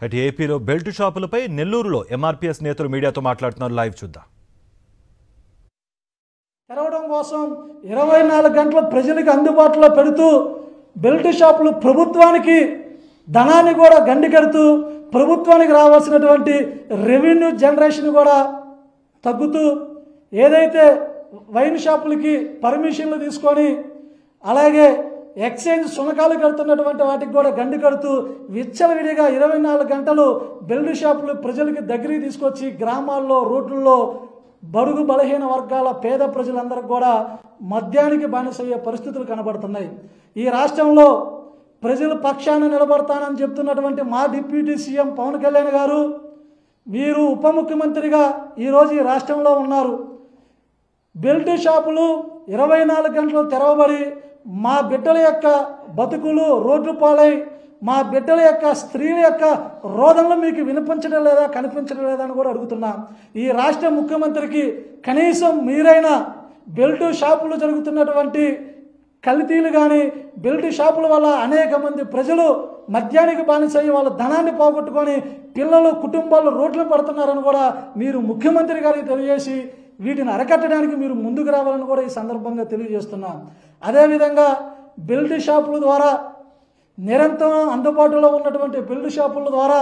అటు ఏపీలో బెల్ట్ షాపులపై నెల్లూరులో ఎంఆర్పీఎస్ నేతలు మీడియాతో మాట్లాడుతున్నారు. లైవ్ చూద్దాం. తెరవడం కోసం 24 గంటలు ప్రజలకు అందుబాటులో పెడుతూ బెల్ట్ షాపులు ప్రభుత్వానికి ధనాన్ని కూడా గండికడుతూ ప్రభుత్వానికి రావాల్సినటువంటి రెవెన్యూ జనరేషన్ కూడా తగ్గుతూ ఏదైతే వైన్ షాపులకి పర్మిషన్లు తీసుకొని అలాగే ఎక్స్చేంజ్ సునకాలు కడుతున్నటువంటి వాటికి కూడా గండి కడుతూ విచ్చలవిడిగా 24 గంటలు బెల్ట్ షాపులు ప్రజలకి దగ్గరికి తీసుకొచ్చి గ్రామాల్లో రోడ్లలో బడుగు బలహీన వర్గాల పేద ప్రజలందరికీ కూడా మద్యానికి బానిసయ్యే పరిస్థితులు కనబడుతున్నాయి. ఈ రాష్ట్రంలో ప్రజల పక్షాన నిలబడతానని చెప్తున్నటువంటి మా డిప్యూటీ సీఎం పవన్ కళ్యాణ్ గారు, మీరు ఉప ముఖ్యమంత్రిగా ఈరోజు ఈ రాష్ట్రంలో ఉన్నారు. బెల్ట్ షాపులు 24 గంటలు తెరవబడి మా బిడ్డల యొక్క బతుకులు రోడ్డు పాలై మా బిడ్డల యొక్క స్త్రీల యొక్క రోదనలు మీకు వినిపించడం లేదా కనిపించడం లేదా అని కూడా అడుగుతున్నా. ఈ రాష్ట్ర ముఖ్యమంత్రికి కనీసం మీరైనా బెల్ట్ షాపులు జరుగుతున్నటువంటి కల్తీలు కానీ బెల్ట్ షాపుల వల్ల అనేక మంది ప్రజలు మద్యానికి బానిసయ్యి వాళ్ళ ధనాన్ని పోగొట్టుకొని పిల్లలు కుటుంబాలు రోడ్లు పడుతున్నారని కూడా మీరు ముఖ్యమంత్రి గారికి తెలియజేసి వీటిని అరకట్టడానికి మీరు ముందుకు రావాలని కూడా ఈ సందర్భంగా తెలియజేస్తున్నాం. అదేవిధంగా బెల్ట్ షాపుల ద్వారా నిరంతరం అందుబాటులో ఉన్నటువంటి బెల్ట్ షాపుల ద్వారా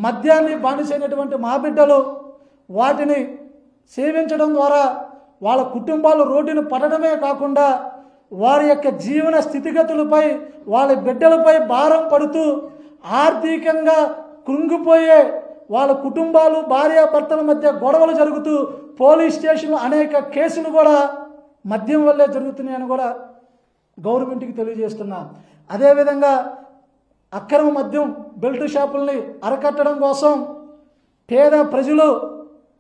మద్యాన్ని బానిసైనటువంటి మా బిడ్డలు వాటిని సేవించడం ద్వారా వాళ్ళ కుటుంబాలు రోడ్డును పడడమే కాకుండా వారి యొక్క జీవన స్థితిగతులపై వాళ్ళ బిడ్డలపై భారం పడుతూ ఆర్థికంగా కృంగిపోయే వాళ్ళ కుటుంబాలు భార్యాభర్తల మధ్య గొడవలు జరుగుతూ పోలీస్ స్టేషన్లు అనేక కేసులు కూడా మద్యం వల్లే జరుగుతున్నాయని కూడా గవర్నమెంట్కి తెలియజేస్తున్నా. అదేవిధంగా అక్రమ మద్యం బెల్ట్ షాపుల్ని అరకట్టడం కోసం పేద ప్రజలు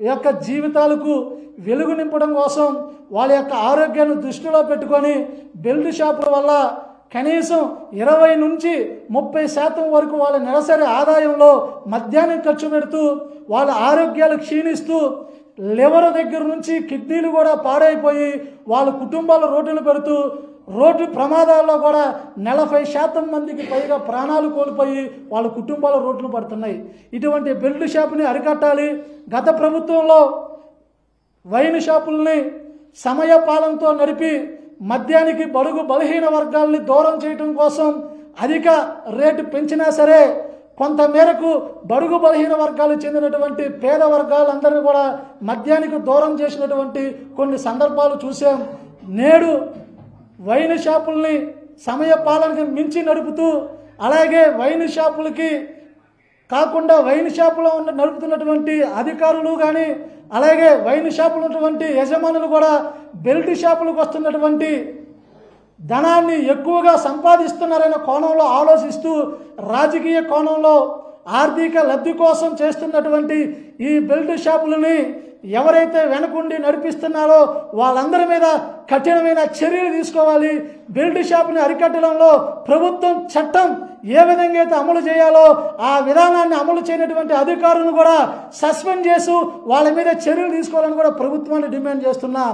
యొక్క జీవితాలకు వెలుగు నింపడం కోసం వాళ్ళ యొక్క ఆరోగ్యాన్ని దృష్టిలో పెట్టుకొని బెల్ట్ షాపుల వల్ల కనీసం 20 నుంచి 30% వరకు వాళ్ళ నెలసరి ఆదాయంలో మద్యాన్ని ఖర్చు పెడుతూ వాళ్ళ ఆరోగ్యాలు క్షీణిస్తూ లివర్ దగ్గర నుంచి కిడ్నీలు కూడా పాడైపోయి వాళ్ళ కుటుంబాలు రోడ్డును పెడుతూ రోడ్డు ప్రమాదాల్లో కూడా 40% మందికి పైగా ప్రాణాలు కోల్పోయి వాళ్ళ కుటుంబాలు రోడ్లు పడుతున్నాయి. ఇటువంటి బెల్ట్ షాపుని అరికట్టాలి. గత ప్రభుత్వంలో వైన్ షాపుల్ని సమయపాలనతో నడిపి మద్యానికి బడుగు బలహీన వర్గాల్ని దూరం చేయడం కోసం అధిక రేటు పెంచినా సరే కొంతమేరకు బడుగు బలహీన వర్గాలు చెందినటువంటి పేద వర్గాలందరినీ కూడా మద్యానికి దూరం చేసినటువంటి కొన్ని సందర్భాలు చూసాం. నేడు వైన్ షాపుల్ని సమయపాలనకి మించి నడుపుతూ అలాగే వైన్ షాపులకి కాకుండా వైన్ షాపులో నడుపుతున్నటువంటి అధికారులు కానీ అలాగే వైన్ షాపులు ఉన్నటువంటి యజమానులు కూడా బెల్ట్ షాపులకు వస్తున్నటువంటి ధనాన్ని ఎక్కువగా సంపాదిస్తున్నారనే కోణంలో ఆలోచిస్తూ రాజకీయ కోణంలో ఆర్థిక లబ్ధి కోసం చేస్తున్నటువంటి ఈ బెల్ట్ షాపులని ఎవరైతే వెనకుండి నడిపిస్తున్నారో వాళ్ళందరి మీద కఠినమైన చర్యలు తీసుకోవాలి. బెల్ట్ షాపుని అరికట్టడంలో ప్రభుత్వం చట్టం ఏ విధంగా అయితే అమలు చేయాలో ఆ విధానాన్ని అమలు చేయనటువంటి అధికారులను కూడా సస్పెండ్ చేసి వాళ్ళ మీద చర్యలు తీసుకోవాలని కూడా ప్రభుత్వాన్ని డిమాండ్ చేస్తున్నాం.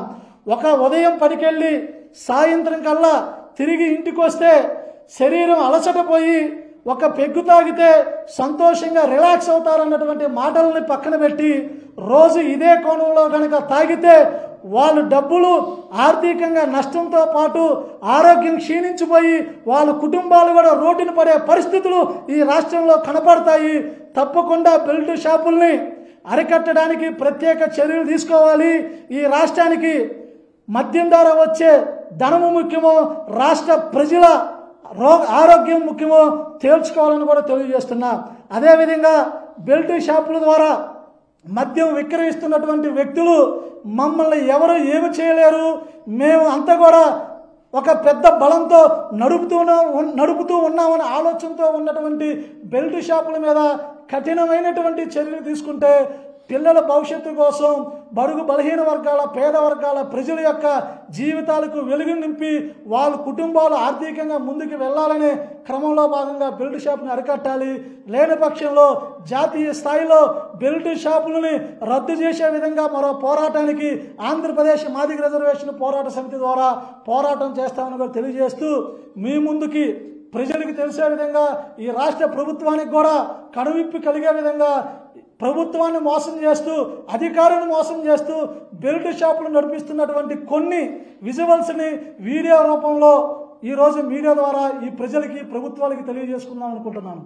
ఒక ఉదయం 10కి వెళ్ళి సాయంత్రం కల్లా తిరిగి ఇంటికి వస్తే శరీరం అలసటపోయి ఒక పెగ్గు తాగితే సంతోషంగా రిలాక్స్ అవుతారన్నటువంటి మాటలని పక్కన పెట్టి రోజు ఇదే కోణంలో కనుక తాగితే వాళ్ళు డబ్బులు ఆర్థికంగా నష్టంతో పాటు ఆరోగ్యం క్షీణించిపోయి వాళ్ళ కుటుంబాలు కూడా రోడ్డున పడే పరిస్థితులు ఈ రాష్ట్రంలో కనపడతాయి. తప్పకుండా బెల్ట్ షాపుల్ని అరికట్టడానికి ప్రత్యేక చర్యలు తీసుకోవాలి. ఈ రాష్ట్రానికి మద్యం ద్వారా వచ్చే ధనము ముఖ్యమో రాష్ట్ర ప్రజల ఆరోగ్యం ముఖ్యమో తేల్చుకోవాలని కూడా తెలియజేస్తున్నా. అదేవిధంగా బెల్ట్ షాపుల ద్వారా మద్యం విక్రయిస్తున్నటువంటి వ్యక్తులు మమ్మల్ని ఎవరు ఏమి చేయలేరు, మేము అంతా కూడా ఒక పెద్ద బలంతో నడుపుతూ ఉన్నామనే ఆలోచనతో ఉన్నటువంటి బెల్ట్ షాపుల మీద కఠినమైనటువంటి చర్యలు తీసుకుంటే పిల్లల భవిష్యత్తు కోసం బడుగు బలహీన వర్గాల పేద వర్గాల ప్రజల యొక్క జీవితాలకు వెలుగు నింపి వాళ్ళ కుటుంబాలు ఆర్థికంగా ముందుకు వెళ్లాలనే క్రమంలో భాగంగా బెల్ట్ షాప్ని అరికట్టాలి. లేని పక్షంలో జాతీయ స్థాయిలో బెల్ట్ షాపులని రద్దు చేసే విధంగా మరో పోరాటానికి ఆంధ్రప్రదేశ్ మాదిగ రిజర్వేషన్ పోరాట సమితి ద్వారా పోరాటం చేస్తామని కూడా తెలియజేస్తూ మీ ముందుకి ప్రజలకు తెలిసే విధంగా ఈ రాష్ట్ర ప్రభుత్వానికి కూడా కనువిప్పి కలిగే విధంగా ప్రభుత్వాన్ని మోసం చేస్తూ అధికారులను మోసం చేస్తూ బెల్ట్ షాపులు నడిపిస్తున్నటువంటి కొన్ని విజువల్స్ని వీడియో రూపంలో ఈరోజు మీడియా ద్వారా ఈ ప్రజలకి ప్రభుత్వాలకి తెలియజేసుకుందాం అనుకుంటున్నాను.